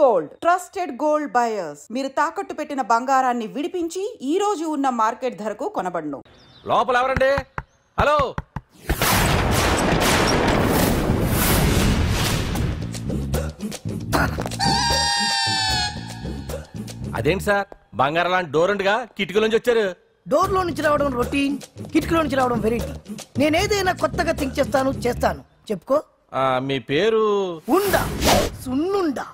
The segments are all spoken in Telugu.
Gold trusted gold buyers. మీరు తాకట్టు పెట్టిన బంగారాన్ని విడిపించి ఈ రోజు ఉన్న మార్కెట్ ధరకు కొనబడును. లోపల ఎవరండి? హలో, అదేంటి సార్ బంగారం లాంటి డోర్ ఉండగా కిటికీ నుంచి వచ్చారు? డోర్ లో నుంచి రావడం రొటీన్, కిటికీలో నుంచి రావడం వెరైటీ. నేనేదైనా కొత్తగా థింక్ చేస్తాను. చెప్పుకో. మీ పేరు? ఉండా. సున్నుండా.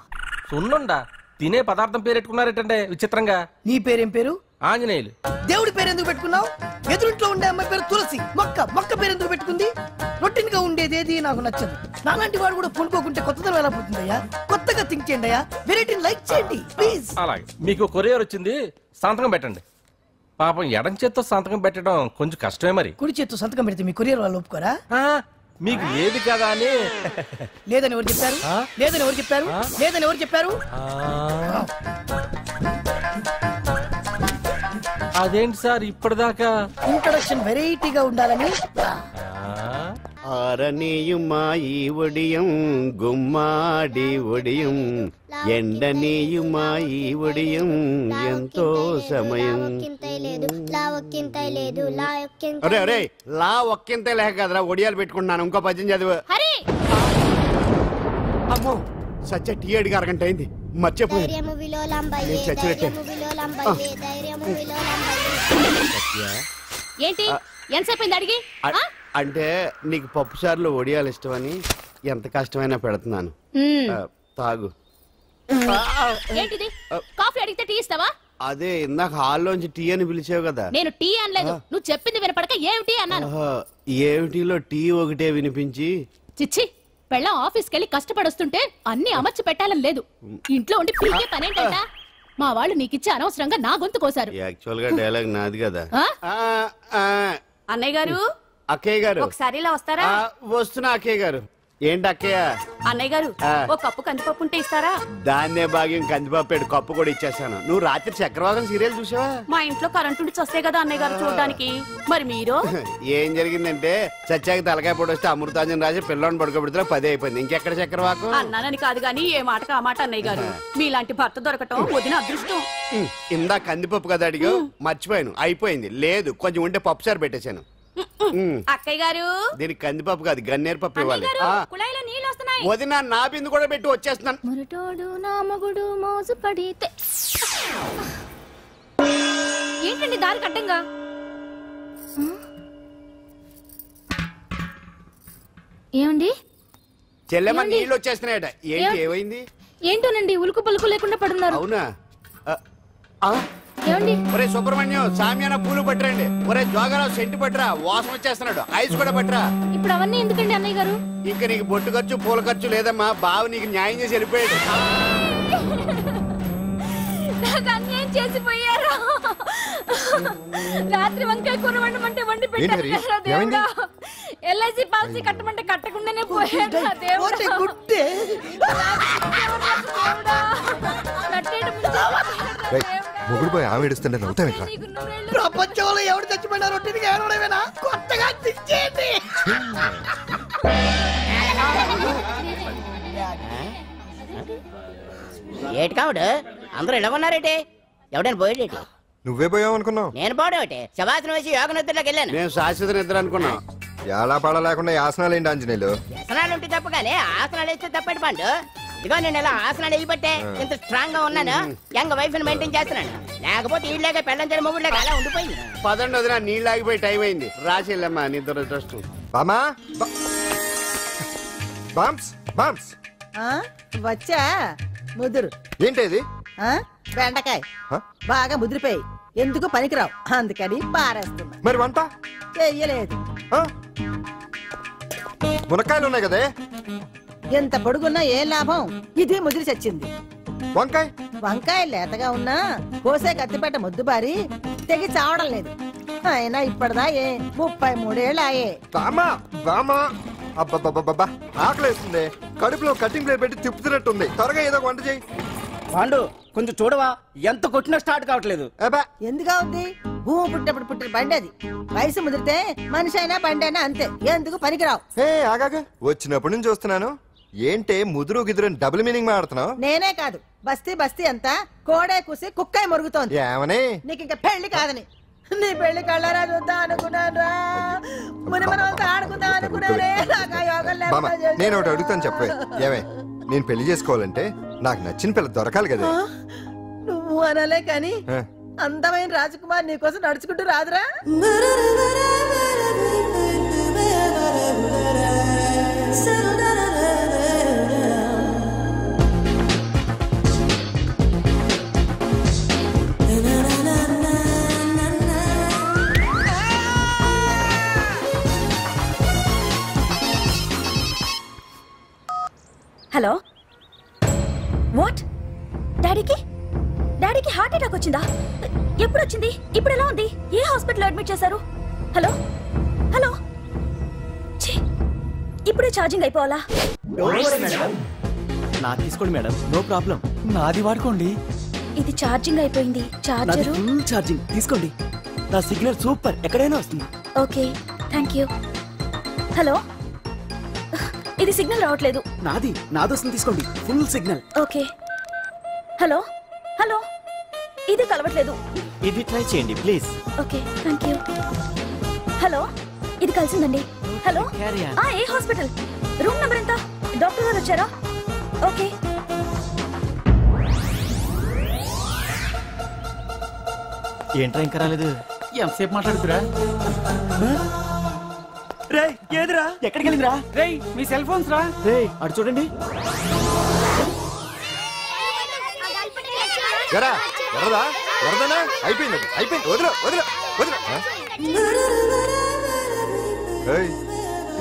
సున్నుండా? తినే పదార్థం పేరు పెట్టుకున్నారేటంటే విచిత్రంగా. నీ పేరేం పేరు? ఆంజనేయులు. దేవుడి పేరు ఎందుకు పెట్టుకున్నావు? ఎదురింట్లో ఉండే అమ్మాయి పేరు తులసి. మొక్క పేరు ఎందుకు పెట్టుకుంది? రొటీన్ గా ఉండేదేది నాకు నచ్చదు. నాలాంటి వాడు కూడా పూనుకోకుంటే కొత్తదనం ఎలా పోతుందయ్యా? కొత్తగా థింక్ చేయండి అయ్యా. వెరైటీని లైక్ చేయండి ప్లీజ్. అలాగే. మీకు కొరియర్ వచ్చింది, సంతకం పెట్టండి. పాపం ఎడం చేత్తో సంతకం పెట్టడం కొంచెం కష్టమే. మరి కుడి చేత్తో సంతకం పెడితే మీ కొరియర్ వాళ్ళు ఒప్పుకోరా? మీకు లేదు కదా అని. లేదని ఎవరు చెప్పారు? లేదని ఎవరు చెప్పారు? అదేంటి సార్ ఇప్పటిదాకా ఇంట్రడక్షన్ వెరైటీగా ఉండాలని. ఆరనీయుమాయి ఒడియం గుమ్మాడి ఒడియం ఎండనీయుమాయి ఒడియం ఎంతో సమయం. అరే అరే లా ఒక్కింతే లేక కదరా ఒడియాలు పెట్టుకుంటున్నాను. ఇంకో పద్యం చదువు. అమ్మో సత్య టీ అడిగి అరగంట అయింది, మర్చిపోయింది. ఏంటి ఎంతసేపు అడిగి? అంటే నీకు పప్పు సార్లు ఒడియాలు ఇష్టమని ఎంత కష్టమైనా పెడుతున్నాను, తాగు. ఏంటిది? కాఫీ అడిగితే టీ ఇస్తావా? అదే ఇందాక హాల్లోంచి టీ అని పిలిచావు కదా. నేను టీ అనలేదు, నువ్వు చెప్పింది వినపడక ఏమిటి అన్నాను. ఏమిటిలో టీ ఒకటే వినిపించి. చిచ్చి, పెళ్ళం ఆఫీస్కి వెళ్ళి కష్టపడొస్తుంటే అన్ని అమర్చి పెట్టాలని లేదు. ఇంట్లో ఉండి పీకే పనేంటంట. మా వాళ్ళు నీకిచ్చి అనవసరంగా నా గొంతు కోసారు. యాక్చువల్ గా డైలాగ్ నాది కదా. అన్నయ్య గారు, అక్కయ్య గారు ఒకసారి ఇలా వస్తారా? వస్తున్నా అక్కయ్య గారు. ఏంటి అక్కయ్య? అన్నయ్య గారు ఒక కప్పు కందిపప్పు ఉంటే ఇస్తారా? దాన్నే భాగ్యం కందిపప్పు కప్పు కూడా ఇచ్చేసాను. నువ్వు రాత్రి చక్రవాకం సీరియల్ చూసావా? మా ఇంట్లో కరెంటు ఉండి వస్తే కదా అన్నయ్య గారు చూడడానికి. మరి మీరు? ఏం జరిగిందంటే సత్యాకి తలకాయ పొడి వస్తే అమృతాంజన్ రాజు పిల్లని పడుకోబెడితే 10 అయిపోయింది. ఇంకెక్కడ చక్రవాకం? అన్నానని కాదు గానీ ఏ మాటకు ఆ మాట అన్నయ్య గారు. మీలాంటి భర్త దొరకటం వదిన అదృష్టం. ఇందా కందిపప్పు కదా అడిగా, మర్చిపోయాను. అయిపోయింది. లేదు కొంచెం ఉంటే పప్పు సార్ పెట్టేశాను. అక్కయ్య గారు దీనికి కందిపప్పు కాదు గన్నేరు పప్పు ఇవ్వాలి. వదిన నా బిందు కూడా పెట్టి వచ్చేస్తున్నాను. మురటోడు నా మగుడు మోసు పడితే. ఏంటండి దారి కట్టంగా? ఏమండి చెల్లెమ్మ నీళ్ళు వచ్చేస్తున్నాయట. ఏంటి ఏమైంది? ఏంటోనండి ఉలుకు పలుకు లేకుండా పడున్నారు. అవునా? ఏమండి? ఒరే సుబ్రహ్మణ్యం సామ్యాన పూలు పట్టరండి. ఒరే జోగరావు సెంటు పట్టరా, వాసన వచ్చేస్తున్నాడు. ఐస్ కూడా పట్టరా. ఇప్పుడు అవన్నీ ఎందుకండి అన్నయ్య గారు? ఇంకా నీకు బొట్టు ఖర్చు పూల ఖర్చు లేదమ్మా. బావ నీకు న్యాయం చేసి వెళ్ళిపోయాడు. అన్యాయం చేసిపోయారు. రాత్రి వంకాయ కూర వండమంటే వండి పెట్టారు. ఎల్ఐసి పాలసీ కట్టమంటే కట్టకుండానే పోయాడు. మొగుడు పోయి ఆమె ఏడుస్తుంటే నవ్వుతావేంట్రా? ప్రపంచంలో ఎవరు చచ్చిపోయినా రొట్టెని ఏడవడమేనా? కొత్తగా తెచ్చేయండి. ఏటి కావుడు అందరూ ఇలా ఉన్నారేటి? ఎవడైనా పోయేటి? నువ్వే పోయావు అనుకున్నావు. నేను పోవడం శవాసనం వేసి యోగ నిద్రలోకి వెళ్ళాను. నేను శాశ్వత నిద్ర అనుకున్నాను. ఎలా పాడ లేకుండా ఆసనాలు ఏంటి ఆంజనేయులు? ఆసనాలు ఉంటే తప్పు కానీ ఆసనాలు వేస్తే తప్పటి పండు. ఇదిగో నేను ఇలా ఆసనాలు వేయబట్టే ఇంత స్ట్రాంగ్ గా ఉన్నాను. యంగ్ వైఫ్ ని మెయింటైన్ చేస్తున్నాను. లేకపోతే ఇళ్ళగా పెళ్ళంచని మొగుళ్ళగా అలా ఉండిపోయింది. పదండి వదిన, నీళ్ళు ఆగిపోయి టైం అయింది. రాసేళ్ళమ్మా నిద్ర ట్రస్ట్. బామా బామ్స్ బామ్స్ వచ్చా ముదురు. ఏంటి బెండకాయ బాగా ముదిరిపోయి ఎందుకు పనికిరావు, అందుకని పారేస్తున్నా. మరి వంట చెయ్యలేదు. మునక్కాయలు ఉన్నాయి కదే, ఎంత పొడుగున్నా ఏం లాభం? ఇది ముదిరి చచ్చింది. వంకాయ లేతగా ఉన్నా కోసే కత్తిపేట ముద్దు బారి తెగి చావడం లేదు. అయినా ఇప్పటిదా 33 ఏళ్ళు ఆయే. అబ్బబ్బబ్బబ్బా ఆకలేస్తుంది. కడుపులో కటింగ్ ప్లేట్ పెట్టి తిప్పుతున్నట్టుంది. త్వరగా ఏదో వంట చేయి. పాండు కొంచెం చూడవా, ఎంత కొట్టినా స్టార్ట్ కావట్లేదు. ఎందుగా ఉంది? భూమి పుట్టినప్పుడు పుట్టిన బండి అది. వయసు ముదిరితే మనిషి అయినా బండి అయినా అంతే. ఎందుకు పనికిరావు. ఆగాగా వచ్చినప్పటి నుంచి చూస్తున్నాను. ఏంటే ముదురు గిదురు డబుల్ మీనింగ్ మాడుతున్నావు? నేనే కాదు, బస్తీ బస్తీ అంతా కోడే కూసి కుక్కే మొరుగుతోంది. ఏమని? నీకు ఇంకా పెళ్లి కాదని. నీ పెళ్లి కళ్ళరా చూద్దాం అనుకున్నారా, ముని మనవలతో ఆడుకుందాం అనుకున్నారే. నాకు ఆ యోగం బామ్మ, లేకుండా నేను ఒకటి అడుగుతాను చెప్పే. ఏమే, నేను పెళ్లి చేసుకోవాలంటే నాకు నచ్చిన పిల్ల దొరకాలి కదా. నువ్వు అనలే కానీ ఆ. అందమైన రాజకుమార్ నీకోసం నడుచుకుంటూ రాదురా. Hello, what? డాడీకి హార్ట్ అటాక్ వచ్చిందా? ఎప్పుడు వచ్చింది? ఇప్పుడు ఎలా ఉంది? ఏ హాస్పిటల్ అడ్మిట్ చేశారు? హలో హలో, ఛీ, ఇప్పుడే ఛార్జింగ్ అయిపోవాలా? నా తీసుకోండి మేడం, నో ప్రాబ్లం. నాది వాడుకోండి. ఇది ఛార్జింగ్ అయిపోయింది. చార్జరు ఫుల్ ఛార్జింగ్ తీసుకోండి. నా సిగ్నల్ సూపర్, ఎక్కడైనా వస్తుంది. Okay, thank you. హలో, ఇది సిగ్నల్ రావట్లేదు. నాది వస్తుంది, తీసుకోండి. Full signal. Okay. Hello hello, ఇది కలవట్లేదు. ఇది ట్రై చేయండి please. Okay, thank you. Hello, ఇది కలిసిందండి. Hello, Carry on. ఏ హాస్పిటల్? రూమ్ నెంబర్ ఎంత? డాక్టర్ గారు వచ్చారా? ఓకే. ఏంట్రా ఇంకా రాలేదు? ఎంతసేపు మాట్లాడుతురా? రే ఏదిరా, ఎక్కడికి వెళ్ళిందిరా? రే మీ సెల్ ఫోన్స్ రా. రే అటు చూడండి. ఎరా ఎర్రదా ఎర్రదనా? అయిపోయింది అయిపోయింది, వదిలే వదిలే వదిలే.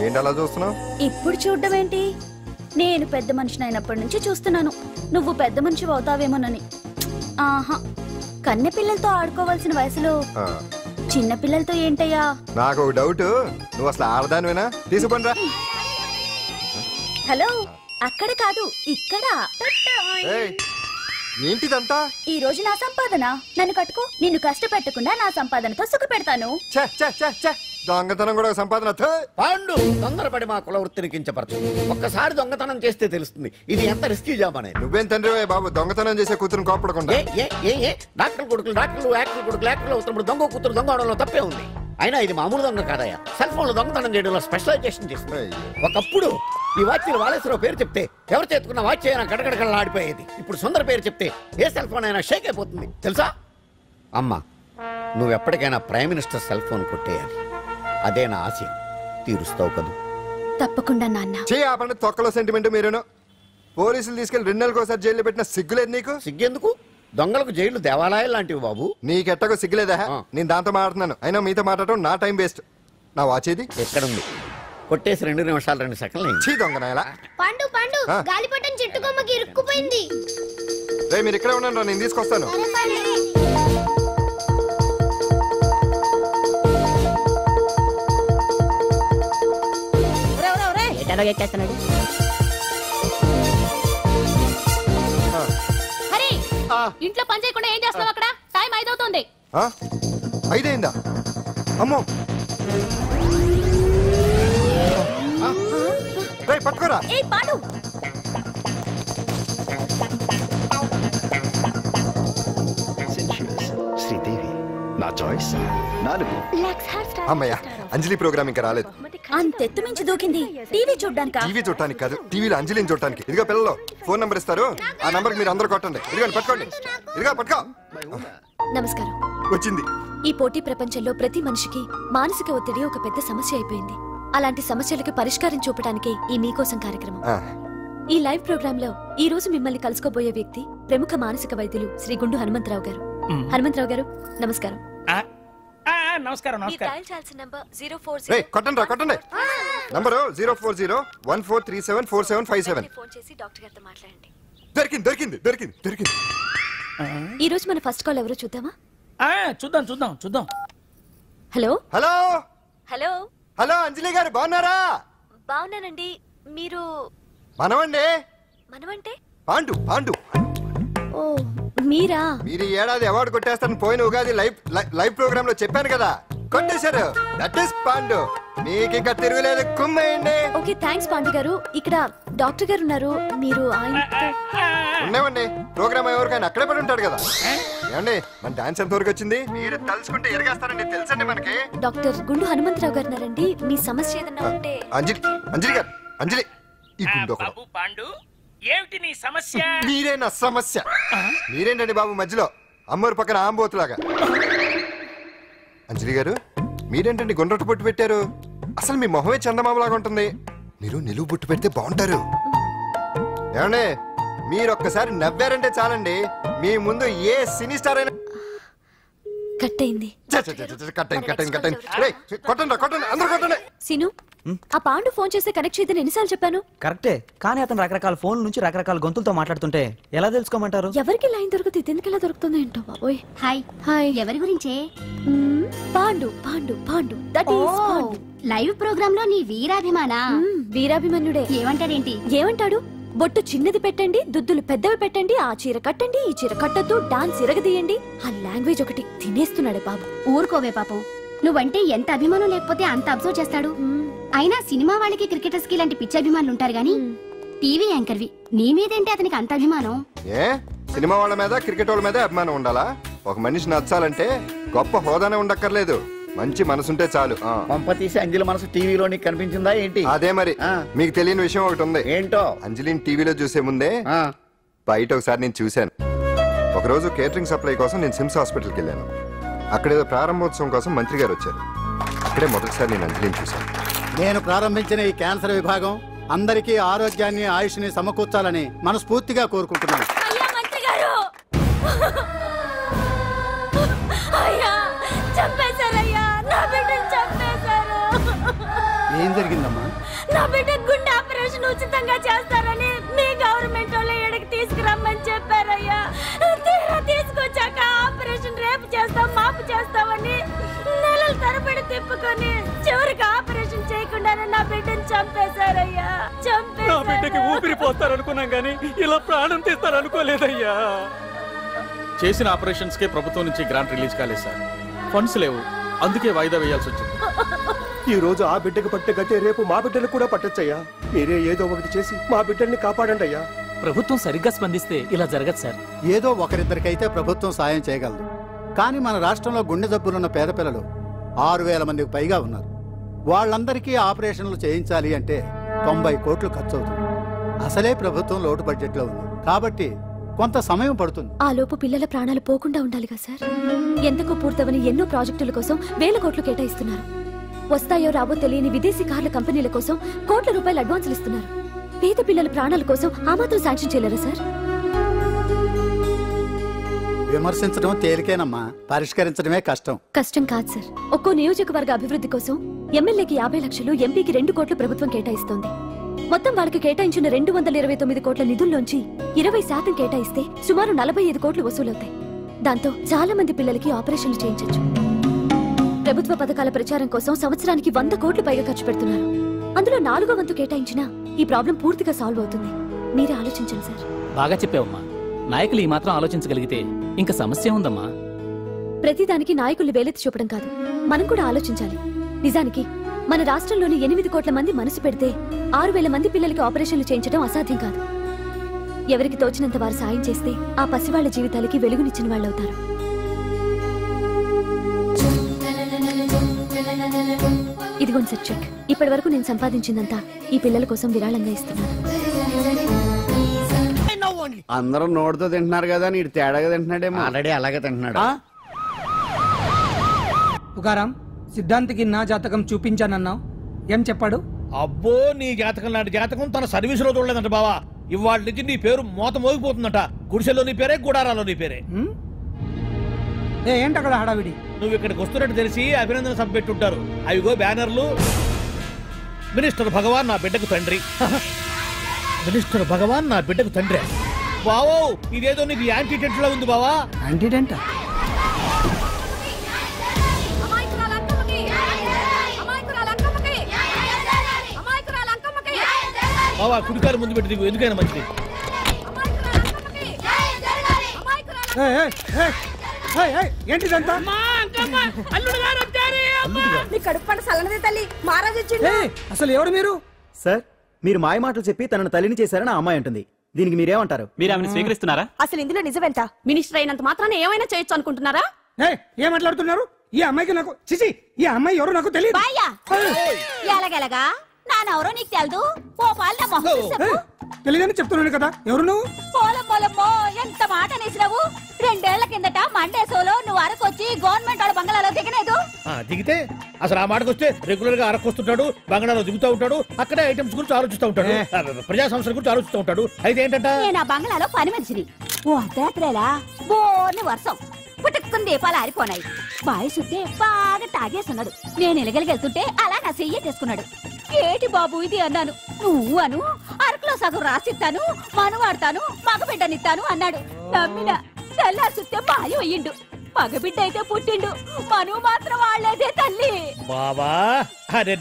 ఏంటి అలా చూస్తున్నావు? ఇప్పుడు చూడ్డం ఏంటి? నేను పెద్ద మనిషిని అయినప్పటి నుంచి చూస్తున్నాను, నువ్వు పెద్ద మనిషి అవుతావేమోనని. ఆహా, కన్నె పిల్లలతో ఆడుకోవాల్సిన వయసులో చిన్న పిల్లలతో ఏంటయ్యా? నాకు ఒక డౌట్, నువ్వు అసలు ఆడదానివేనా? తీసుకుపోండిరా. హలో, అక్కడ కాదు ఇక్కడ. ఏంటిదంతా? ఈ రోజు నా సంపాదన. నన్ను కట్టుకో, నిన్ను కష్టపెట్టకుండా నా సంపాదనతో సుఖ పెడతాను. దొంగతనం కూడా సంపాదన. పాండు, తొందరపడి మా కుల వృత్తిని కించపరచు. ఒక్కసారి దొంగతనం చేస్తే తెలుస్తుంది ఇది ఎంత రిస్కీ జాబ్ అనేది. నువ్వేం తండ్రి బాబు, దొంగతనం చేసే కూతురుని కోపడకుండా. డాక్టర్ కొడుకులు డాక్టర్లు, యాక్టర్ కొడుకులు యాక్టర్లు అవుతున్నప్పుడు దొంగ కూతురు దొంగ అవడంలో తప్పే ఉంది. అయినా ఇది మామూలు దొంగ కాదయ్యా, సెల్ ఫోన్ లో దొంగతనం చేయడంలో స్పెషలైజేషన్ చేస్తుంది. ఒకప్పుడు ఈ వాచ్లు వాలేశ్వరరావు పేరు చెప్తే ఎవరు చేతుకున్న వాచ్ అయినా గడగడగడలా ఆడిపోయేది. ఇప్పుడు సుందర పేరు చెప్తే ఏ సెల్ ఫోన్ అయినా షేక్ అయిపోతుంది తెలుసా? అమ్మా, నువ్వు ఎప్పటికైనా ప్రైమ్ మినిస్టర్ సెల్ ఫోన్ కొట్టేయాలి, అదే నా ఆశయం. తీరుస్తావు కదూ? తప్పకుండా నాన్న. ఆపండి తొక్కలో సెంటిమెంట్. మీరేను పోలీసులు తీసుకెళ్లి 2 నెలలకోసారి జైల్లో పెట్టిన సిగ్గులేదు నీకు? సిగ్గెందుకు? దొంగలకు జైలు దేవాలయాలు లాంటివి బాబు. నీకెట్టకు సిగ్గులేదా? నేను దాంతో మాట్లాడుతున్నాను, అయినా మీతో మాట్లాడటం నా టైం వేస్ట్. నా వాచ్ ఏది? ఎక్కడుంది? కొట్టేసి 2 నిమిషాలు 2 సెకండ్లు. చీ దొంగనాయలా. పండు పండు, గాలిపటం చెట్టు కొమ్మకి ఇరుక్కుపోయింది. రే మీరు ఇక్కడే ఉన్నాను, నేను తీసుకొస్తాను. ఎక్కేస్తున్నాడు. హరి, ఇంట్లో పని చేయకుండా ఏం చేస్తున్నావు అక్కడ? టైం 5 అవుతుంది. 5 అయిందా? అమ్మో, పట్టుకోరా. శ్రీదేవి నా చాయిస్ 4. అమ్మయ్య, అంజలి ప్రోగ్రామ్ ఇంకా రాలేదు. అంతెత్తు మించి దూకింది. టీవీ చూడ్డానికా? టీవీ చూడటానికి కాదు, టీవీలో అంజలిని చూడటానికి. ఇదిగో పిల్లలు, ఫోన్ నంబర్ ఇస్తారు, ఆ నంబర్ మీరు అందరూ కొట్టండి. ఇదిగోండి పట్టుకోండి. ఇదిగో పట్టుకో. నమస్కారం. వచ్చింది. ఈ పోటీ ప్రపంచంలో ప్రతి మనిషికి మానసిక ఒత్తిడి ఒక పెద్ద సమస్య అయిపోయింది. అలాంటి సమస్యలకు పరిష్కారం చూపడానికి ఈ మీకోసం కార్యక్రమం. ఈ లైవ్ ప్రోగ్రామ్ లో ఈ రోజు మిమ్మల్ని కలుసుకోబోయే వ్యక్తి ప్రముఖ మానసిక వైద్యులు శ్రీ గుండు హనుమంతరావు గారు. హనుమంతరావు గారు, నమస్కారం. నమస్కారం. కొట్టండి రా, కొట్టండి. నంబరు 04014374757. దొరికింది దొరికింది దొరికింది దొరికింది. ఈ రోజు మన ఫస్ట్ కాల్ ఎవరో చూద్దామా? చూద్దాం చూద్దాం చూద్దాం. హలో హలో హలో హలో, అంజలి గారు బాగున్నారా? బాగున్నానండి. మీరు? మనమండి. మనమంటే? పాండు. పాండు ఓ మీరా? మీరు ఈ ఏడాది అవార్డు కొట్టేస్తారని పోయిన ఉగాది లైవ్ ప్రోగ్రామ్ లో చెప్పాను కదా, కొట్టేశారు. That is Pandu. మీకు ఇంకా తిరుగులేదు, కుమ్మేయండి. ఓకే థ్యాంక్స్ పాండు గారు. ఇక్కడ డాక్టర్ గారు ఉన్నారు, మీరు ఆయనతో ఉన్నామండి. ప్రోగ్రామ్ ఎవరికైనా అక్కడే పడి ఉంటాడు కదా. ఏమండి మన డాన్స్ ఎంత వరకు వచ్చింది? మీరు తలుచుకుంటే ఎరగేస్తారండి, తెలుసండి మనకి. డాక్టర్ గుండు హనుమంతరావు గారు ఉన్నారండి. మీ సమస్య ఏదన్నా ఉంటే. అంజలి గారు, అంజలి ఈ గుండు బాబు పాండు, ఏమిటి నీ సమస్య? మీరే నా సమస్య. మీరేంటండి బాబు మధ్యలో అమ్మోరు పక్కన ఆంబోతులాగా? అంజలి గారు మీరేంటండి గుండ్రటి బొట్టు పెట్టారు? అసలు మీ మొహమే చందమామలాగా ఉంటుంది. మీరు నిలువు బొట్టు పెడితే బాగుంటారు. ఏమండి మీరు ఒక్కసారి నవ్వారంటే చాలండి, మీ ముందు ఏ సినీ స్టార్ అయినా కట్ అయింది. కొట్టండి అందరూ కొట్టండి. సీను, ఆ పాండు ఫోన్ చేస్తే కనెక్ట్ చేయదని ఎన్నిసార్లు చెప్పాను? కరెక్టే, కానీ అతను రకరకాల ఫోన్ నుంచి రకరకాల గొంతులతో మాట్లాడుతుంటే ఎలా తెలుసుకోమంటారు? ఎవరికి లైన్ దొరుకుతుంది, ఇతనికి ఎలా దొరుకుతుందో ఏంటో బాబోయ్. Hi hi. ఎవరి గురించే? Pandu Pandu Pandu, that is Pandu. Live program లో నీ వీరాభిమానా? వీరాభిమన్యుడే. ఏమంటాడేంటి? ఏమంటాడు? బొట్టు చిన్నది పెట్టండి, దుద్దులు పెద్దవి పెట్టండి, ఆ చీర కట్టండి, ఈ చీర కట్టద్దు, డాన్స్ ఇరగదీయండి. ఆ లాంగ్వేజ్ ఒకటి తినేస్తున్నాడు బాబు. ఊరుకోవే పాపం, నువ్వంటే ఎంత అభిమానం లేకపోతే అంత అబ్జర్వ్ చేస్తాడు. అయినా సినిమా వాళ్ళకి క్రికెటర్స్ కి ఇలాంటి పిచ్చి అభిమానులు ఉంటారు గానీ టీవీ యాంకర్వి నీ మీదేంటి అతనికి అంత అభిమానం? ఏ సినిమా వాళ్ళ మీద క్రికెట్ వాళ్ళ మీద అభిమానం ఉండాలా? ఒక మనిషి నచ్చాలంటే గొప్ప హోదానే ఉండక్కర్లేదు, మంచి మనసుంటే చాలు. పంప తీసి అంజలి మనసు టీవీలో నీకు కనిపించిందా ఏంటి? అదే మరి. మీకు తెలియని విషయం ఒకటి ఉంది. ఏంటో? అంజలిని టీవీలో చూసే ముందే బయట ఒకసారి నేను చూశాను. ఒకరోజు కేటరింగ్ సప్లై కోసం నేను సిమ్స్ హాస్పిటల్కి వెళ్ళాను. అక్కడేదో ప్రారంభోత్సవం కోసం మంత్రి గారు వచ్చారు. అక్కడే మొదటిసారి నేను అంజలిని చూశాను. నేను ప్రారంభించిన ఈ క్యాన్సర్ విభాగం అందరికీ ఆరోగ్యాన్ని ఆయుష్ని సమకూర్చాలని మనస్ఫూర్తిగా కోరుకుంటున్నాను. ఏం జరిగిందమ్మా? నా బిడ్డ గుండె ఆపరేషన్ ఉచితంగా చేస్తారని మీ గవర్నమెంట్ వాళ్ళు ఇక్కడికి తీసుకురమ్మని చెప్పారయ్యా. తీరా తీసుకొచ్చాక ఆపరేషన్ రేపు చేస్తాం మాపు చేస్తామని నెలల తరబడి తిప్పుకొని చివరికి ఆపరేషన్ చేయకుండానే నా బిడ్డను చంపేశారయ్యా. నా బిడ్డకి ఊపిరి పోస్తారనుకున్నాం గానీ ఇలా ప్రాణం తీస్తారనుకోలేదయ్యా. చేసిన ఆపరేషన్స్ కే ప్రభుత్వం నుంచి గ్రాంట్ రిలీజ్ కాలేదు సార్. ఫండ్స్ లేవు, అందుకే వాయిదా వేయాల్సి వచ్చింది. ఈ రోజు ఆ బిడ్డకు పట్టే గట్టే రేపు మా బిడ్డలు కూడా పట్టొచ్చయ్యా. మీరే ఏదో ఒకటి చేసి మా బిడ్డల్ని కాపాడండి అయ్యా. ప్రభుత్వం సరిగ్గా స్పందిస్తే ఇలా జరగదు సార్. ఏదో ఒకరిద్దరికైతే ప్రభుత్వం సాయం చేయగలదు, కానీ మన రాష్ట్రంలో గుండె జబ్బులున్న పేద పిల్లలు 6,000 మందికి పైగా ఉన్నారు. వాళ్ళందరికీ ఆపరేషన్లు చేయించాలి అంటే 90 కోట్లు ఖర్చు అవుతుంది. అసలే ప్రభుత్వం లోటు బడ్జెట్లో ఉంది కాబట్టి కొంత సమయం పడుతుంది. ఆ లోపు పిల్లల ప్రాణాలు పోకుండా ఉండాలిగా సార్. ఎంతకు పూర్తవని ఎన్నో ప్రాజెక్టుల కోసం 1000 కోట్లు కేటాయిస్తున్నారు. వస్తాయో రావో తెలియని విదేశీ కార్ల కంపెనీల కోసం కోట్ల రూపాయలు అడ్వాన్సులు ఇస్తున్నారు. పేద పిల్లల ప్రాణాల కోసం ఆ మాత్రం శాంక్షన్ చేయలేరా సార్? విమర్శించడం తేలికేనమ్మా, పరిష్కరించడమే కష్టం. కష్టం కాదు సార్. ఒక్కో నియోజకవర్గ అభివృద్ధి కోసం ఎమ్మెల్యేకి 50 లక్షలు, ఎంపీకి 2 కోట్లు ప్రభుత్వం కేటాయిస్తోంది. మొత్తం వాళ్ళకి కేటాయించిన 229 కోట్ల నిధుల్లోంచి 20% కేటాయిస్తే సుమారు 45 కోట్లు వసూలవుతాయి. దాంతో చాలా మంది పిల్లలకి ఆపరేషన్లు చేయించొచ్చు. ప్రభుత్వ పథకాల ప్రచారం కోసం సంవత్సరానికి 100 కోట్లు పైగా ఖర్చు పెడుతున్నారు. అందులో 4వ వంతు కేటాయించినా ఈ ప్రాబ్లం పూర్తిగా సాల్వ్ అవుతుంది. మీరే ఆలోచించండి సార్. బాగా చెప్పావమ్మా. నాయకులు ఈ మాత్రం ఆలోచించగలిగితే ఇంకా సమస్య ఉందమ్మా. ప్రతిదానికి నాయకులు వేలెత్తి చూపడం కాదు, మనం కూడా ఆలోచించాలి. నిజానికి మన రాష్ట్రంలోని 8 కోట్ల మంది మనసు పెడితే 6,000 మంది పిల్లలకి ఆపరేషన్లు చేయించడం అసాధ్యం కాదు. ఎవరికి తోచినంత వారు సాయం చేస్తే ఆ పసివాళ్ల జీవితాలకి వెలుగునిచ్చిన వాళ్ళవుతారు. ఇదిగోండి సార్ చెక్. ఇప్పటి వరకు నేను సంపాదించిందంతా ఈ పిల్లల కోసం విరాళంగా ఇస్తున్నాను. అందరూ నోటితో తింటున్నారు కదా, నీడు తేడాగా తింటున్నాడేమో. ఆల్రెడీ అలాగే తింటున్నాడు. పుకారం, సిద్ధాంతికి నా జాతకం చూపించానన్నావు, ఏం చెప్పాడు? అబ్బో, నీ జాతకం లాంటి జాతకం తన సర్వీస్ లో చూడలేదంట బావా. ఇవాళ నుంచి నీ పేరు మోత మోగిపోతుందట. గుడిసెలో నీ పేరే, గుడారాలో నీ పేరే. ఏంటి అక్కడ హడావిడి? నువ్వు ఇక్కడికి వస్తున్నట్టు తెలిసి అభినందన సభ పెట్టుంటారు. అవిగో బ్యానర్లు. మినిస్టర్ భగవాన్ నా బిడ్డకు తండ్రి. మినిస్టర్ భగవాన్ నా బిడ్డకు తండ్రి. బావో, ఇదేదో నీకు యాంటీటెంట్ లా ఉంది బావా. యాంటీటెంట్? బావా, కుడికారు ముందు పెట్టి దిగు, ఎందుకైనా మంచిది. ఏంటిదంతా? అల్లుడు గారు వచ్చారు. నీ కడుపు పంట సల్లనదే తల్లి మహారాజు వచ్చిండు. అసలు ఎవరు మీరు? సార్ మీరు మాయ మాటలు చెప్పి తనను తల్లిని చేశారని ఆ అమ్మాయి అంటుంది. దీనికి మీరేమంటారు? మీరు ఆమెను స్వీకరిస్తున్నారా? అసలు ఇందులో నిజమేంట? మినిస్టర్ అయినంత మాత్రాన ఏమైనా చేయొచ్చు అనుకుంటున్నారా? ఏం మాట్లాడుతున్నారు? ఈ అమ్మాయికి నాకు చిచి ఈ అమ్మాయి ఎవరు నాకు తెలియదు. ఎలాగెలగా నానెవరో నీకు తెలదు. ఓ పాల మొహం తెలియదని చెప్తున్నాను కదా. ఎవరు నువ్వు? పోలమ్మో ఎంత మాట అనేసినావు. 2 ఏళ్ల కిందట మండేసోలో నువ్వు అరకొచ్చి గవర్నమెంట్ వాడు బంగాళాలో దిగలేదు. దిగితే అసలు ఆ మాటకు వస్తే రెగ్యులర్ గా అరకొస్తుంటాడు, బంగాళాలో దిగుతూ ఉంటాడు, అక్కడే ఐటమ్స్ గురించి ఆలోచిస్తూ ఉంటాడు, ప్రజా సంస్థల గురించి ఆలోచిస్తూ ఉంటాడు. అయితే ఏంటంట, నేను ఆ బంగాళాలో పని మనిషిని. ఓ అర్ధరాత్రేలా బోర్ని వర్షం పుట్టుకుని దీపాలు ఆరిపోనాయి. బాయి సుట్టే బాగా తాగేస్తున్నాడు. నేను ఎలగలిగెళ్తుంటే అలా నా చెయ్యేసుకున్నాడు. ఏటి బాబు ఇది అన్నాను. నువ్వు అను అరకులో సగం రాసిస్తాను, మనువాడతాను, మగబిడ్డనిస్తాను అన్నాడు. నమ్మిన తెల్లారి సుట్టే బాయి అయ్యిండు. మగబిడ్డ అయితే పుట్టిండు, మనువు మాత్రం వాళ్లేదే తల్లి. బాబా అరే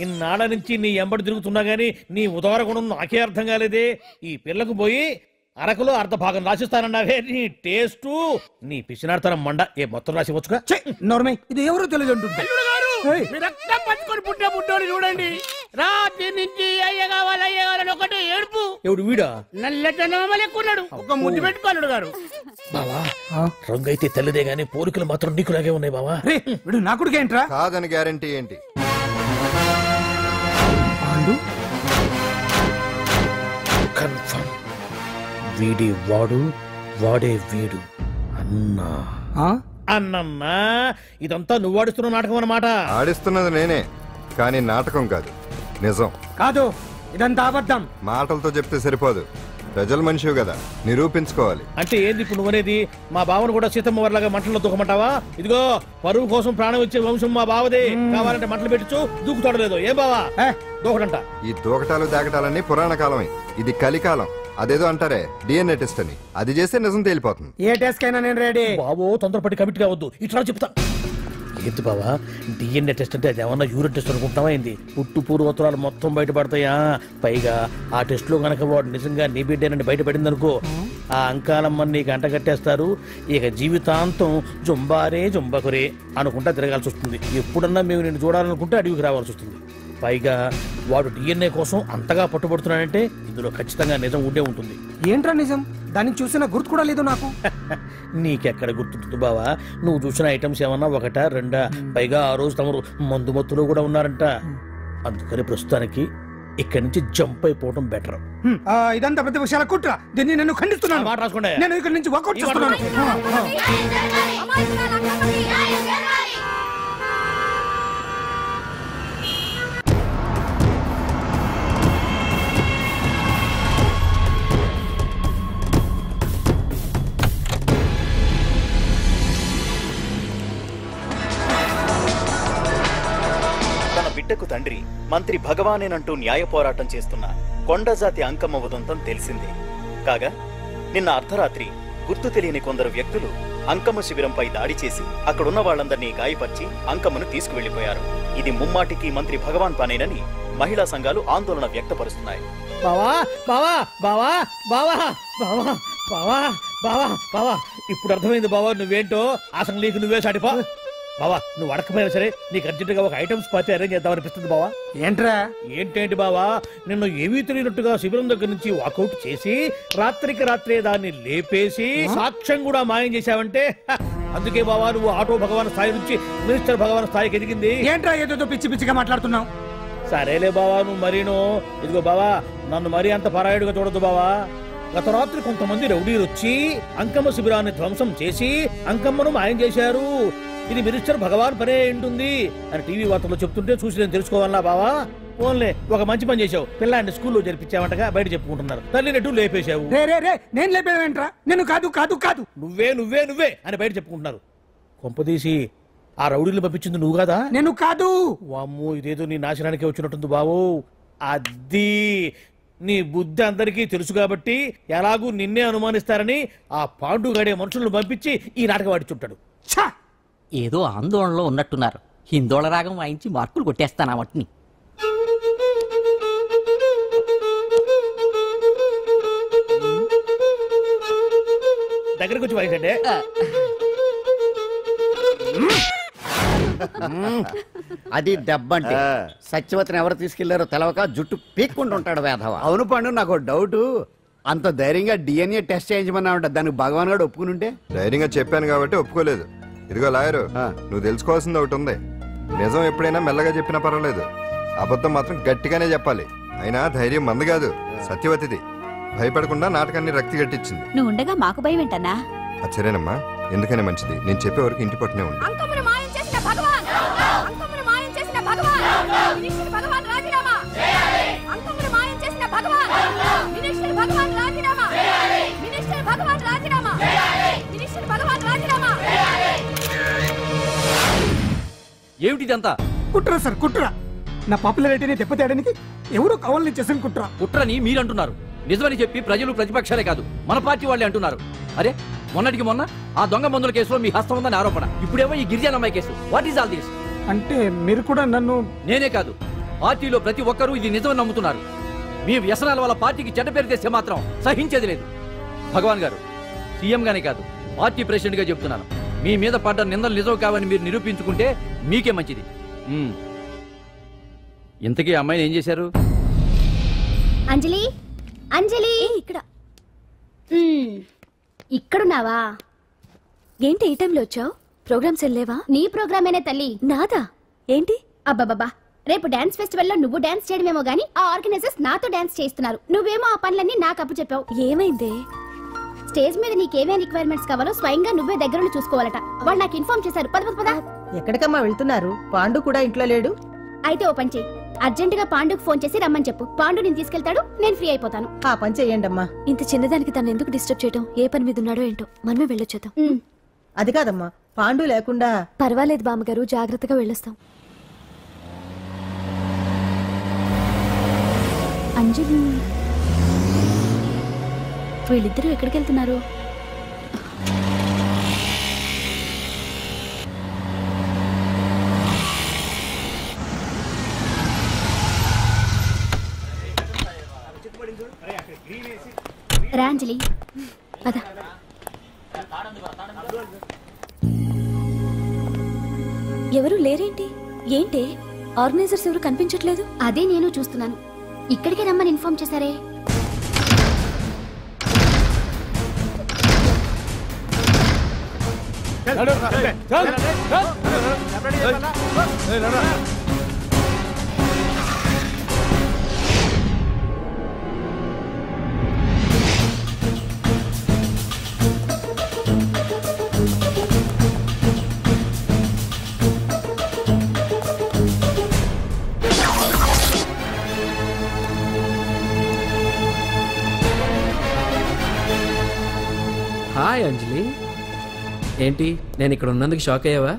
ఇన్నాళ్ళ నుంచి నీ ఎంబడి తిరుగుతున్నా గానీ నీ ఉదార గుణం నాకే అర్థం కాలేదే. ఈ పిల్లకు పోయి అరకులో అర్ధ భాగం రాసిస్తానన్నావే. నీ టేస్టు నీ పిచ్చినాడతనం మండ. ఏ మొత్తం రాసివచ్చుగా. నోర్మై ఇది ఎవరో తెలియదు అంటుంటే రక్తం పట్టుకొని పుట్టే పుట్టోడు చూడండి. రాత్రి నుంచి అయ్య కావాలని ఒకటే ఏడుపు. ఎవడు వీడా? నల్లెట్టనమ్మ లెక్కున్నాడు. ఒక ముద్దు పెట్టుకోలేడు గారు. బావా రంగు అయితే తెల్లదే గానీ పోలికలు మాత్రం నీకులాగే ఉన్నాయి బావా. వీడు నా కొడుకు ఏంట్రా? కాదని గ్యారంటీ ఏంటి? కన్ఫర్మ్ వీడి వాడు, వాడే వీడు. అన్నా అన్నమ్మా ఇదంతా నువ్వు ఆడిస్తున్న నాటకం అన్నమాట. ఆడిస్తున్నది నేనే, కానీ నాటకం కాదు, నిజం కాదు. ఇదంతా అబద్ధం. మాటలతో చెప్తే సరిపోదు, ప్రజల మనిషివి కదా, నిరూపించుకోవాలి. అంటే ఏంది ఇప్పుడు నువ్వనేది? మా బావను కూడా సీతమ్మ వారిలాగా మంటల్లో దూకమంటావా? ఇదిగో పరువు కోసం ప్రాణం ఇచ్చే వంశం మా బావదే. కావాలంటే మంటలు పెట్టచ్చు, దూకుతాడు లేదు. ఏ బావా దూకడంట. ఈ దూకటాలు దాకటాలన్నీ పురాణ కాలమే, ఇది కలికాలం. అదేదో అంటారే డిఎన్ఏ టెస్ట్ అని, అది చేస్తే నిజం తేలిపోతుంది. ఏ టెస్ట్ కైనా నేను రెడీ. బావో తొందరపడి కమిట్ కావద్దు, ఇట్లా చెప్తా. ఏంటి బావా డిఎన్ఏ టెస్ట్ అంటే అది ఏమన్నా యూరిన్ టెస్ట్ అనుకుంటావా ఏంది? పుట్టు పూర్వోత్తరాలు మొత్తం బయటపడతాయా? పైగా ఆ టెస్ట్ లో గనక వాడు నిజంగా నీ బిడ్డేనని బయటపడింది అనుకో, ఆ అంకాలమ్మని నీకు అంట కట్టేస్తారు. ఇక జీవితాంతం జుంబారే జుంబకురే అనుకుంటా తిరగాల్సి వస్తుంది. ఎప్పుడన్నా మేము నిన్ను చూడాలనుకుంటే అడవికి రావాల్సి వస్తుంది. పైగా వాడు డిఎన్ఏ కోసం అంతగా పట్టుబడుతున్నాడంటే ఇందులో ఖచ్చితంగా నిజం ఉండే ఉంటుంది. ఏంట్రా నిజం? దాన్ని చూసిన గుర్తు కూడా లేదు నాకు. నీకెక్కడ గుర్తుంటుంది బావా? నువ్వు చూసిన ఐటమ్స్ ఏమన్నా ఒకటా రెండా? పైగా ఆ రోజు తమరు మందు మత్తులో కూడా ఉన్నారంట. అందుకని ప్రస్తుతానికి ఇక్కడి నుంచి జంప్ అయిపోవడం బెటర్. ఇదంతా ప్రతి విషయాల కుట్ర. దీన్ని నేను ఖండిస్తున్నాను. మాట రాసుకోండి. నేను ఇక్కడి నుంచి వాకౌట్ చేస్తున్నాను. బిడ్డకు తండ్రి మంత్రి భగవానేనంటూ న్యాయ పోరాటం చేస్తున్న కొండజాతి అంకమ్మ ఉదంతం తెలిసిందే. కాగా నిన్న అర్ధరాత్రి గుర్తు తెలియని కొందరు వ్యక్తులు అంకమ్మ శిబిరంపై దాడి చేసి అక్కడున్న వాళ్లందరినీ గాయపరిచి అంకమ్మను తీసుకువెళ్లిపోయారు. ఇది ముమ్మాటికి మంత్రి భగవాన్ పనేనని మహిళా సంఘాలు ఆందోళన వ్యక్తపరుస్తున్నాయి. బావా బావా బావా బావా బావా బావా బావా బావా ఇప్పుడు అర్థమైంది బావా నువ్వేంటో. అసలు నీకు నువ్వే సాటిపో బావా. నువ్వు అడకపోయినా సరే నీకు అర్జెంట్ గా ఒక ఐటమ్స్ పార్టీ అరేంజ్ చేద్దాం అనిపిస్తుంది బావా. ఏంట్రా? ఏంటేంటి బావా, నిన్ను ఏమీ తెలియనట్టుగా శిబిరం దగ్గర నుంచి వాకౌట్ చేసి రాత్రికి రాత్రే దాన్ని లేపేసి సాక్ష్యం కూడా మాయం చేశావంటే అందుకే బావా నువ్వు ఆటో భగవాన్ స్థాయి నుంచి మినిస్టర్ భగవాన్ స్థాయికి ఎదిగింది. ఏంట్రా ఏదో పిచ్చి పిచ్చిగా మాట్లాడుతున్నావు? సరేలే బావా నువ్వు మరీను. ఇదిగో బావా నన్ను మరీ అంత పరాయుడుగా చూడద్దు బావా. గత రాత్రి కొంతమంది రౌడీలు వచ్చి అంకమ్మ శిబిరాన్ని ధ్వంసం చేసి అంకమ్మను మాయం చేశారు. ఇది మినిస్టర్ భగవాన్ పనే ఉంటుంది అని టీవీ వార్తల్లో చెప్తుంటే చూసి నేను తెలుసుకోవాలా బావా. ఓన్లే ఒక మంచి పని చేశావు, పిల్లాన్ని స్కూల్లో జరిపించావంటగా బయట చెప్పుకుంటున్నారు. తల్లినట్టు లేపేశావు. నేను లేపేవేంట్రా? నేను కాదు కాదు కాదు నువ్వే నువ్వే నువ్వే అని బయట చెప్పుకుంటున్నారు. కొంపదీసి ఆ రౌడీలు పంపించింది నువ్వు కాదా? నేను కాదు. వామ్మో ఇదేదో నీ నాశనానికి వచ్చినట్టుంది బావు. అది నీ బుద్ధి అందరికీ తెలుసు కాబట్టి ఎలాగూ నిన్నే అనుమానిస్తారని ఆ పాండుగాడే మనుషులను పంపించి ఈ నాటకం ఆడిచుంటాడు. ఏదో ఆందోళనలో ఉన్నట్టున్నారు. హిందోళ రాగం వాయించి మార్కులు కొట్టేస్తాను వాటిని. దగ్గరకు వచ్చి వాయించండి. అది దెబ్బంటే సత్యవతిని ఎవరు తీసుకెళ్లారో తెలవక జుట్టు పీక్కుంటూ ఉంటాడు వేధవ. అవును పండు, నాకు డౌట్. అంత ధైర్యంగా డిఎన్ఏ టెస్ట్ చేయించమన్నా ఉంటా, దానికి భగవాన్ గారు ఒప్పుకుని ఉంటే. ధైర్యంగా చెప్పాను కాబట్టి ఒప్పుకోలేదు. ఇదిగో లాయరు, నువ్వు తెలుసుకోవాల్సింది ఒకటి ఉంది. నిజం ఎప్పుడైనా మెల్లగా చెప్పినా పర్వాలేదు, అబద్ధం మాత్రం గట్టిగానే చెప్పాలి. అయినా ధైర్యం మంది కాదు, సత్యవతిది. భయపడకుండా నాటకాన్ని రక్తి గట్టించింది. నువ్వు ఉండగా మాకు భయం ఏంటన్నా? సరేనమ్మా, ఎందుకనే మంచిది. నేను చెప్పే వరకు ఇంటి పట్టునే ఉంది. అంకమును మాయం చేసిన భగవాన్, అంకమును మాయం చేసిన భగవాన్, మినిస్టర్ భగవాన్ రాజీనామా. అంకమును మాయం చేసిన భగవాన్, మినిస్టర్ భగవాన్ రాజీనామా. మినిస్టర్ భగవాన్ రాజీనామా. మినిస్టర్ భగవాన్ రాజీనామా. ఏమిటిదంతా? కుట్ర సార్, కుట్ర. నా పాపులారిటీని దెబ్బతేయడానికి ఎవరో కావాలని చేసిన కుట్ర. కుట్రని మీరంటున్నారు, నిజమని చెప్పి ప్రజలు ప్రతిపక్షాలే కాదు మన పార్టీ వాళ్ళే అంటున్నారు. అరే, మొన్నటికి మొన్న ఆ దొంగ మందుల కేసులో మీ హస్తం ఉందని ఆరోపణ, ఇప్పుడేమో ఈ గిరిజన అమ్మాయి case. What is all this? అంటే మీరు కూడా నన్ను... నేనే కాదు, పార్టీలో ప్రతి ఒక్కరూ ఇది నిజమని నమ్ముతున్నారు. మీ వ్యసనాల వల్ల పార్టీకి చెడ్డ పేరు తెస్తే మాత్రం సహించేది లేదు. భగవాన్ గారు, సీఎం గానే కాదు, పార్టీ ప్రెసిడెంట్ గా చెప్తున్నాను, మీ మీద పడ్డ నిందలు నిజం కావని మీరు నిరూపించుకుంటే మీకే మంచిది. ఇంతకీ అమ్మాయిని ఏం చేశారు? అంజలి, అంజలి, ఇక్కడ ఇక్కడున్నావా? ఏంటి ఈ టైంలో వచ్చావు? ప్రోగ్రామ్స్ వెళ్ళేవా? నీ ప్రోగ్రామేనే తల్లి. నాదా? ఏంటి? అబ్బాబాబా, రేపు డాన్స్ ఫెస్టివల్ లో నువ్వు డాన్స్ చేయడమేమో గానీ ఆ ఆర్గనైజర్స్ నాతో డాన్స్ చేస్తున్నారు. నువ్వేమో ఆ పనులన్నీ నాకు అప్పు చెప్పావు. ఏమైంది? స్టేజ్ మీద నీకేమేం రిక్వైర్మెంట్స్ కావాలో స్వయంగా నువ్వే దగ్గరుండి చూసుకోవాలట. వాళ్ళు నాకు ఇన్ఫార్మ్ చేశారు. పద పద. ఎక్కడికమ్మా వెళ్తున్నారు? పాండు కూడా ఇంట్లో లేడు. అయితే ఓ పని చెయ్యి, అర్జెంట్ గా పాండుకు ఫోన్ చేసి రమ్మని చెప్పు. పాండు నేను తీసుకెళ్తాడు, నేను ఫ్రీ అయిపోతాను. ఆ పని చెయ్యండి అమ్మా. ఇంత చిన్నదానికి తను ఎందుకు డిస్టర్బ్ చేయటం? ఏ పని మీద ఉన్నాడో ఏంటో, మనమే వెళ్ళొచ్చేద్దాం. అది కాదమ్మా, పాండు లేకుండా... పర్వాలేదు బామ్మగారు, జాగ్రత్తగా వెళ్ళొస్తాం. అంజలి, వీళ్ళిద్దరూ ఎక్కడికి వెళ్తున్నారు? రాంజలి, పద. ఎవరు లేరేంటి? ఏంటి ఆర్గనైజర్స్ ఎవరు కనిపించట్లేదు? అదే నేను చూస్తున్నాను. ఇక్కడికే రమ్మని ఇన్ఫార్మ్ చేశారే. హాయ్ అంజలి, ఏంటి నేను ఇక్కడ ఉన్నందుకు షాక్ అయ్యావా?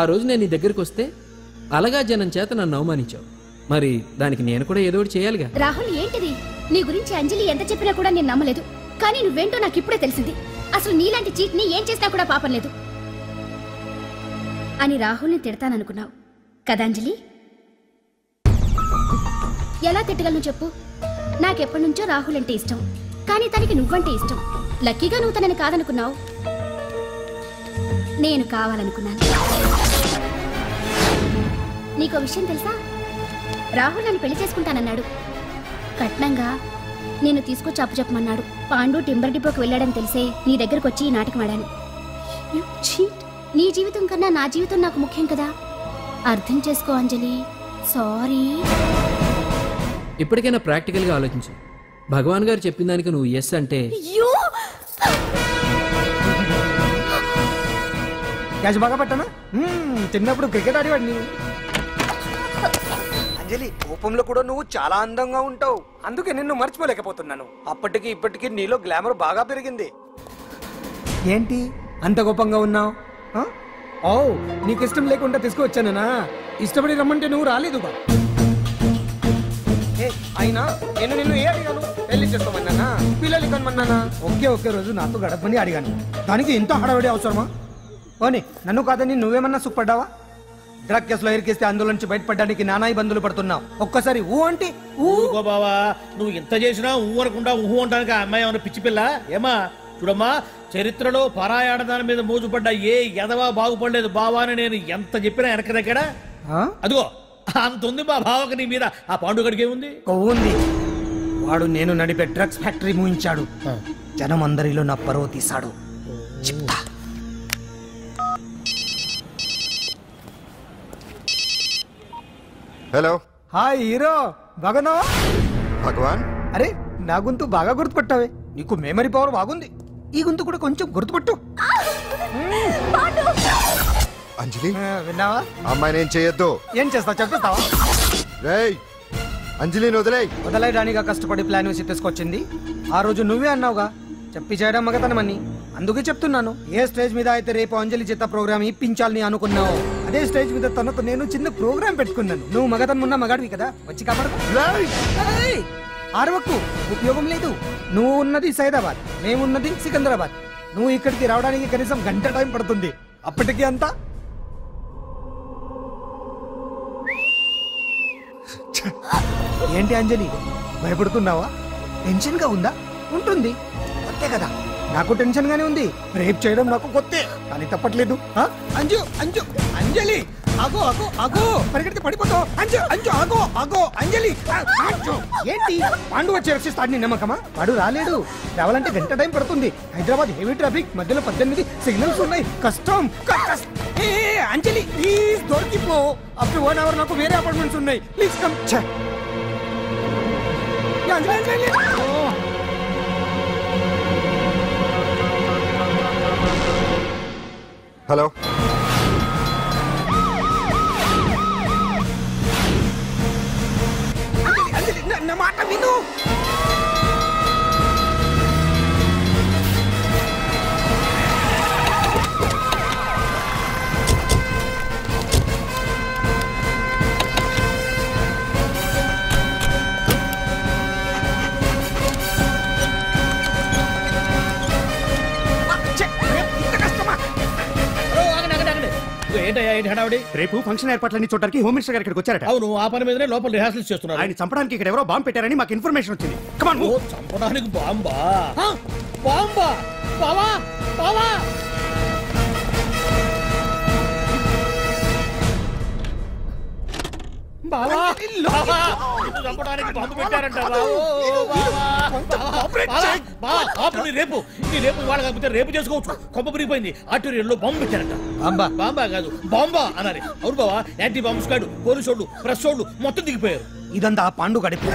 ఆ రోజు నేను నీ దగ్గరికి వస్తే అలగా జనం చేత నన్ను అవమానించావు, మరి దానికి నేను కూడా ఏదో ఒకటి చేయాలిగా. రాహుల్, ఏంటిది? నీ గురించి అంజలి ఎంత చెప్పినా కూడా నేను నమ్మలేదు. కానీ నువ్వేంటో నాకు ఇప్పుడే తెలిసింది. అసలు నీలాంటి చీట్ ని ఏం చేసినా కూడా పాపం లేదు అని రాహుల్ని తిడతాననుకున్నావు కదా అంజలి? ఎలా తిట్టగలను చెప్పు? నాకెప్పటి నుంచో రాహుల్ అంటే ఇష్టం, కానీ తనకి నువ్వంటే ఇష్టం. లక్కీగా నువ్వు తనని కాదనుకున్నావు, నేను కావాలనుకున్నాను. నీకో విషయం తెలుసా? రాహుల్ నన్ను పెళ్లి చేసుకుంటానన్నాడు. కట్నంగా నేను తీసుకొచ్చి అప్పు చెప్పమన్నాడు. పాండు టింబర్ డిపోకి వెళ్ళాడని తెలిసే నీ దగ్గరకు వచ్చి ఈ నాటకం ఆడాను. నీ జీవితం కన్నా నా జీవితం నాకు ముఖ్యం కదా, అర్థం చేసుకో అంజలి. సారీ. ఇప్పటికైనా ప్రాక్టికల్గా ఆలోచించు. భగవాన్ గారు చెప్పిన దానికి నువ్వు ఎస్ అంటే క్యాష్ బాగా పట్టానా? చిన్నప్పుడు క్రికెట్ ఆడేవాడిని. అంజలి, కోపంలో కూడా నువ్వు చాలా అందంగా ఉంటావు, అందుకే నిన్ను మర్చిపోలేకపోతున్నాను. అప్పటికి ఇప్పటికి నీలో గ్లామర్ బాగా పెరిగింది. ఏంటి అంత కోపంగా ఉన్నావు? ఓ, నీకు ఇష్టం లేకుండా తీసుకువచ్చానా? ఇష్టపడి రమ్మంటే నువ్వు రాలేదుగా. అయినా నేను నిన్ను ఏ అడిగాను? పెళ్లి చేసుకోమన్నానా, పిల్లలు కనమన్నానా? ఒకే రోజు నాతో గడపని అడిగాను, దానికి ఇంత హడావిడి అవసరమా? ఓని, నన్ను కాదని నువ్వేమన్నా సుఖపడ్డావా? డ్రగ్ కేసులో ఇరికిస్తే అందులో నుంచి బయటపడడానికి నానా ఇబ్బందులు పడుతున్నావు. ఒక్కసారి ఊ అంటే ఊరుకో బావా, నువ్వు ఇంత చేసినా ఊ అనకుండా ఊహు అంటానికి ఆ అమ్మాయి ఏమన్నా పిచ్చి పిల్ల? ఏమా చూడమ్మా, చరిత్రలో పరాయాడదాని మీద మోజుపడ్డ ఏ ఎదవా బాగుపడలేదు బావా అని నేను ఎంత చెప్పినా వెనక దగ్గర అదిగో అంత ఉంది మా బావకి నీ మీద. ఆ పాండుగడికి ఏముంది? కొవ్వుంది. వాడు నేను నడిపే డ్రగ్స్ ఫ్యాక్టరీ మూయించాడు. జనం అందరిలో నా పరువు తీశాడు. చెప్తా. హలో. హాయ్ హీరో, బాగున్నావా? భగవాన్. అరే నా గొంతు బాగా గుర్తుపట్టావే. నీకు మెమరీ పవర్ బాగుంది. ఈ గొంతు కూడా కొంచెం గుర్తుపట్టు. అంజలి, విన్నావా? అమ్మాయిని ఏం చేయొద్దు. ఏం చేస్తావు చెప్పేస్తావా? రేయ్, అంజలిని వదలయడానిగా కష్టపడి ప్లాన్ వేసి తీసుకొచ్చింది. ఆ రోజు నువ్వే అన్నావుగా చెప్పి చేయడం మగతనమని. అందుకే చెప్తున్నాను. ఏ స్టేజ్ మీద అయితే రేపు అంజలి చేత ప్రోగ్రామ్ ఇప్పించాలని అనుకున్నావు, అదే స్టేజ్ మీద తనకు నేను చిన్న ప్రోగ్రామ్ పెట్టుకున్నాను. నువ్వు మగతనం ఉన్న మగాడివి కదా, వచ్చి కాపాడు. ఆరవకు, ఉపయోగం లేదు. నువ్వు ఉన్నది సైదాబాద్, మేమున్నది సికింద్రాబాద్. నువ్వు ఇక్కడికి రావడానికి కనీసం గంట టైం పడుతుంది. అప్పటికి అంతా ఏంటి అంజలి, భయపడుతున్నావా? టెన్షన్ గా ఉందా? ఉంటుంది, కొత్తే కదా. నాకు టెన్షన్ గానే ఉంది. రేప్ చేయడం నాకు కొత్తే, కానీ తప్పట్లేదు. అంజు అంజు అంజలి, ఆగో ఆగో ఆగో, పరిగెడితే పడిపోతావు. అంజు అంజు ఆగో ఆగో అంజలి. ఏంటి పాండు వచ్చి రక్షిస్తాడు నీ నమ్మకమా? వాడు రాలేడు. రావాలంటే గంట టైం పడుతుంది. హైదరాబాద్ హెవీ ట్రాఫిక్, మధ్యలో 18 సిగ్నల్స్ ఉన్నాయి. కష్టం. అంజలి ప్లీజ్ దొరికిపో. అప్పుడు 1 అవర్ నాకు వేరే అపార్ట్మెంట్స్ ఉన్నాయి. Please come. హలో. నా మాట విను. రేపు ఫంక్షన్ ఏర్పాట్లన్నీ చూడడానికి హోమ్ మినిస్టర్ గారు ఇక్కడికి వచ్చారట. అవును, ఆ పని మీదనే లోపల రిహార్సల్స్ చేస్తున్నారు. ఆయన చంపడానికి ఇక్కడ ఎవరో బాంబు పెట్టారని మాకు ఇన్ఫర్మేషన్ వచ్చింది. Come on move. చంపడానికి బాంబా? బాంబా? బావా బావా, చంపడానికి బాంబు పెట్టారంట. రేపు ఇవాళ కాకపోతే రేపు చేసుకోవచ్చు. కొంప మురిగిపోయింది. ఆర్టీరియల్లో బాంబు పెట్టారంట. బాంబా కాదు, బాంబా అనాలి. అవును బావా, యాంటీ బాంబ్ స్క్వాడ్, పోలీసు వాళ్ళు, ప్రెస్ వాళ్ళు మొత్తం దిగిపోయారు. ఇదంతా ఆ పాండు గడిపి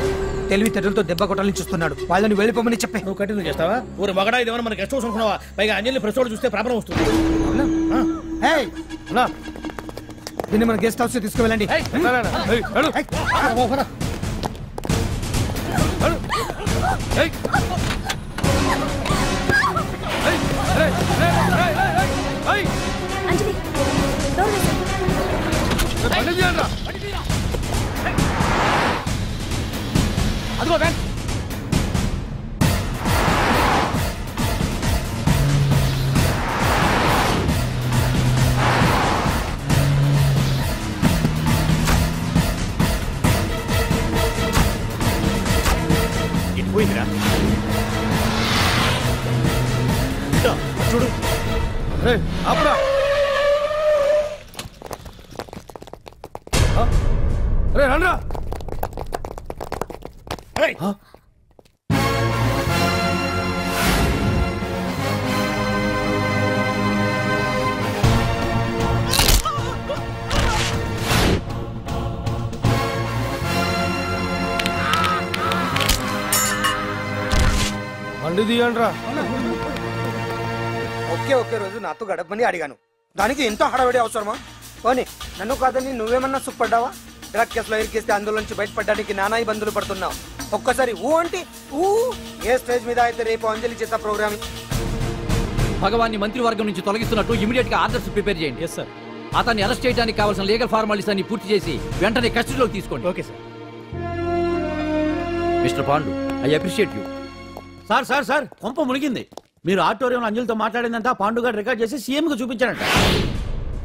తెలివితేటలతో దెబ్బ కొట్టాలని చూస్తున్నాడు. వాళ్ళని వెళ్ళిపోమని చెప్పే. నువ్వు కంటిన్యూ చేస్తావా? ఊరు మగడా ఇదేమన్నా మన గెస్ట్ హౌస్ అనుకున్నావా? పైగా అంజలి ప్రెస్ వాళ్ళు చూస్తే ప్రాబ్లం వస్తుంది. దీన్ని మన గెస్ట్ హౌస్ తీసుకువెళ్ళండి. అదిగో బ్యాంక్. పోయిందిరా, చూడు. అప్పుడా రండ్రా. బండి తీయండ్రా. ఒకే రోజు నాతో గడపని అడిగాను, దానికి ఎంతో హడావిడి అవసరమా? పోనీ నన్ను కాదని నువ్వేమన్నా సుఖపడ్డావా? డ్రగ్ కేసులో ఇరికిస్తే అందులోంచి బయటపడడానికి నానా ఇబ్బందులు పడుతున్నావు. ఒక్కసారి ఊ అంటే ఊ. ఏ స్టేజ్ మీద అయితే రేపు అంజలి చేత ప్రోగ్రామ్ భగవాన్ని మంత్రివర్గం నుంచి తొలగిస్తున్నట్టు ఇమీడియట్ గా ఆర్డర్స్ ప్రిపేర్ చేయండి. సార్, అతన్ని అరెస్ట్ చేయడానికి కావాల్సిన లీగల్ ఫార్మాలిటీస్ అన్ని పూర్తి చేసి వెంటనే కస్టడీలోకి తీసుకోండి. Okay sir. Mister Pandu, I appreciate you. Sir sir sir, కొంప మునిగింది. మీరు ఆడిటోరియంలో అంజలితో మాట్లాడిందంతా పాండు గారు రికార్డ్ చేసి సీఎం కు చూపించారంట.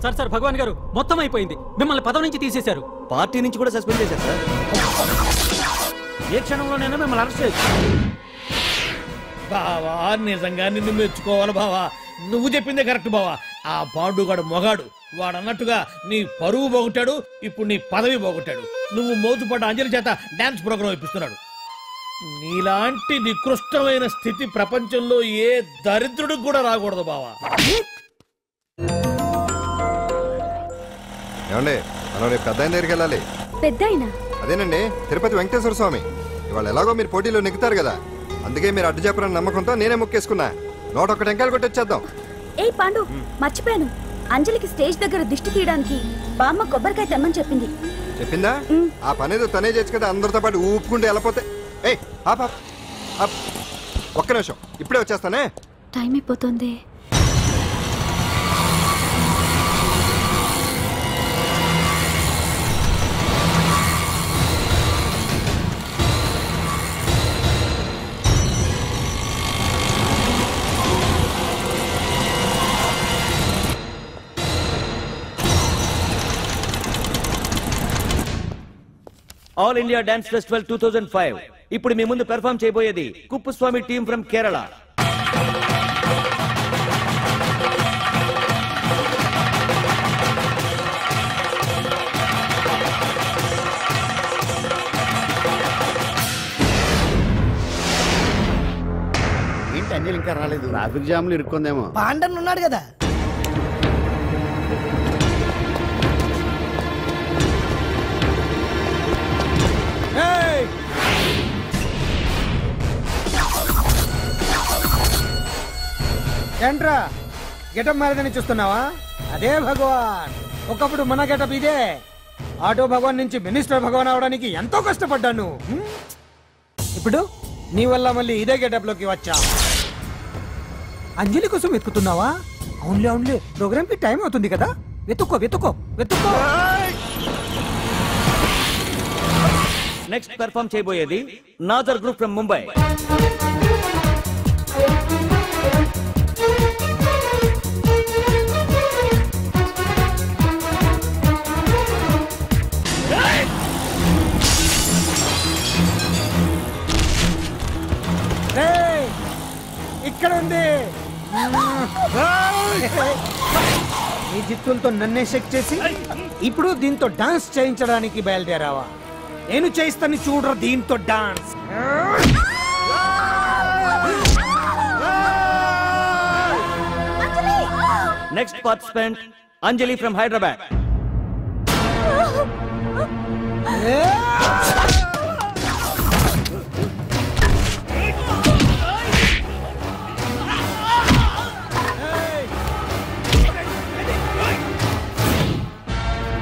సార్ సార్, భగవాన్ గారు మొత్తం అయిపోయింది. మిమ్మల్ని పదవి నుంచి తీసేశారు. పార్టీ నుంచి కూడా సస్పెండ్ చేశారు సార్. ఏ క్షణంలోనైనా మిమ్మల్ని అరెస్ట్ చేయొచ్చు. బావా నిజంగా నిన్ను మెచ్చుకోవాలి బావా. నువ్వు చెప్పిందే కరెక్ట్ బావా. ఆ పాండుగాడు మొగాడు. వాడు అన్నట్టుగా నీ పరువు పోగొట్టాడు, ఇప్పుడు నీ పదవి పోగొట్టాడు. నువ్వు మోతుపడ్డ అంజలి చేత డాన్స్ ప్రోగ్రాం ఇప్పిస్తున్నాడు. నీలాంటి నికృష్టమైన స్థితి ప్రపంచంలో ఏ దరిద్రుడికి కూడా రాకూడదు బావా. ఏమండి మనం రేపు పెద్ద ఆయన దగ్గరికి వెళ్ళాలి. పెద్దాయనా? అదేనండి తిరుపతి వెంకటేశ్వర స్వామి. ఇవాళ ఎలాగో మీరు పోటీలో నెగ్గుతారు కదా, అందుకే మీరు అడ్డు చెప్పరని నమ్మకంతో నేనే మొక్కేసుకున్నా. 101 టెంకాయలు కొట్టొచ్చేద్దాం. ఏ పాండు, మర్చిపోయాను. అంజలికి స్టేజ్ దగ్గర దిష్టి తీయడానికి బామ్మ కొబ్బరికాయ తెమ్మని చెప్పింది. చెప్పిందా? ఆ పనేదో తనే చేయొచ్చు కదా, అందరితో పాటు ఊపుకుంటూ వెళ్ళపోతే. ఏయ్ ఒక్క నిమిషం, ఇప్పుడే వచ్చేస్తానే. టైం అయిపోతుంది. All India dance festival 2005. ఇప్పుడు మీ ముందు పెర్ఫార్మ్ చేయబోయేది కుప్పుస్వామి టీం ఫ్రమ్ కేరళ. ఏంటి అంజలి ఇంకా రాలేదు? ట్రాఫిక్ జామ్ లో ఇరుక్కుందేమో. పాండన్ ఉన్నాడు కదా. ఏంట్రా గెటప్ మారదని చూస్తున్నావా? అదే భగవాన్. ఒకప్పుడు మన గెటప్ ఇదే. ఆటో భగవాన్ నుంచి మినిస్టర్ భగవాన్ అవడానికి ఎంతో కష్టపడ్డాను. ఇప్పుడు నీ వల్ల మళ్ళీ ఇదే గెటప్ లోకి వచ్చా. అంజలి కోసం వెతుకుతున్నావా? అవునులే అవునులే, ప్రోగ్రామ్ కి టైం అవుతుంది కదా. వెతుక్కో వెతుక్కో వెతుక్కో. నెక్స్ట్ పెర్ఫార్మ్ చేయబోయేది నాజర్ గ్రూప్ ఫ్రమ్ ముంబై. ఇక్కడ ఉంది. ఈ జిత్తులతో నన్నే చెక్ చేసి ఇప్పుడు దీంతో డాన్స్ చేయించడానికి బయలుదేరావా? నేను చేయిస్తాను చూడరా దీంతో dance. Next participant Anjali from Hyderabad.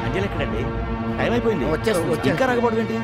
Anjali ఎక్కడండి? టైం అయిపోయింది. ఇంకా రాకపోవడం ఏంటి?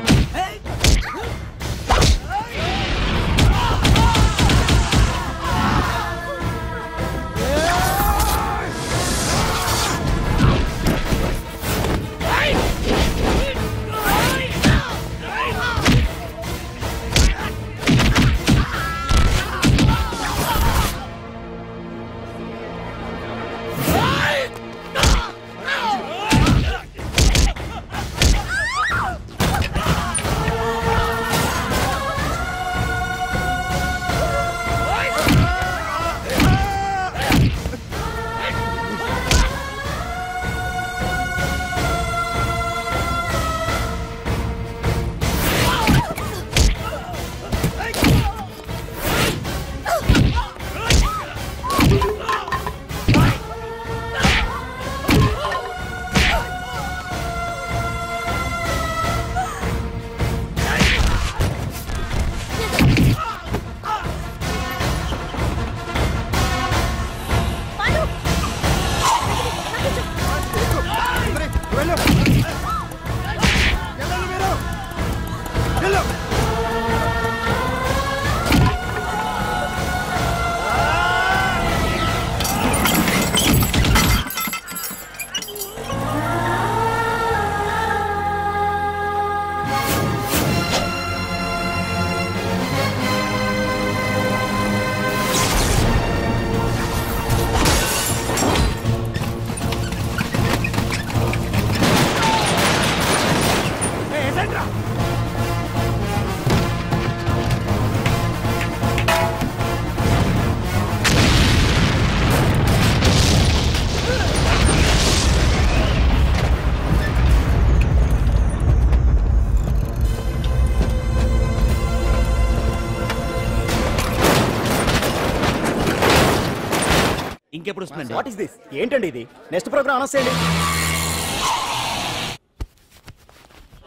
ఇంకెప్పుడు వస్తుందండి? What is this? ఏంటండి ఇది? నెక్స్ట్ ప్రోగ్రామ్ అనౌన్స్ చేయండి.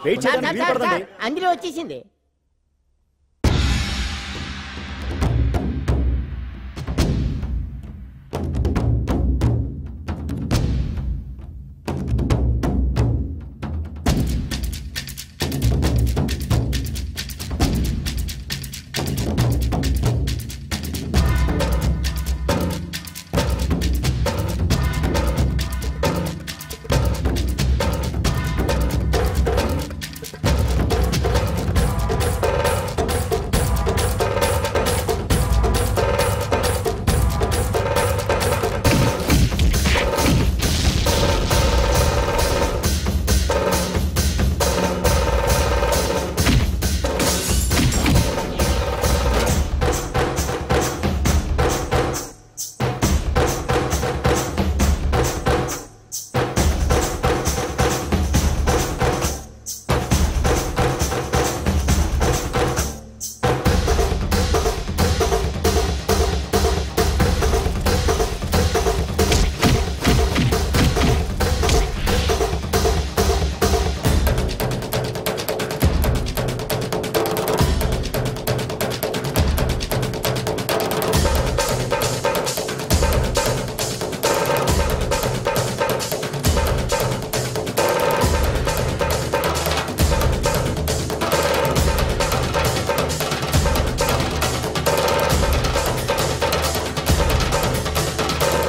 వెయిట్ చేయడానికి వీలు పడదండి. అందులో వచ్చేసింది.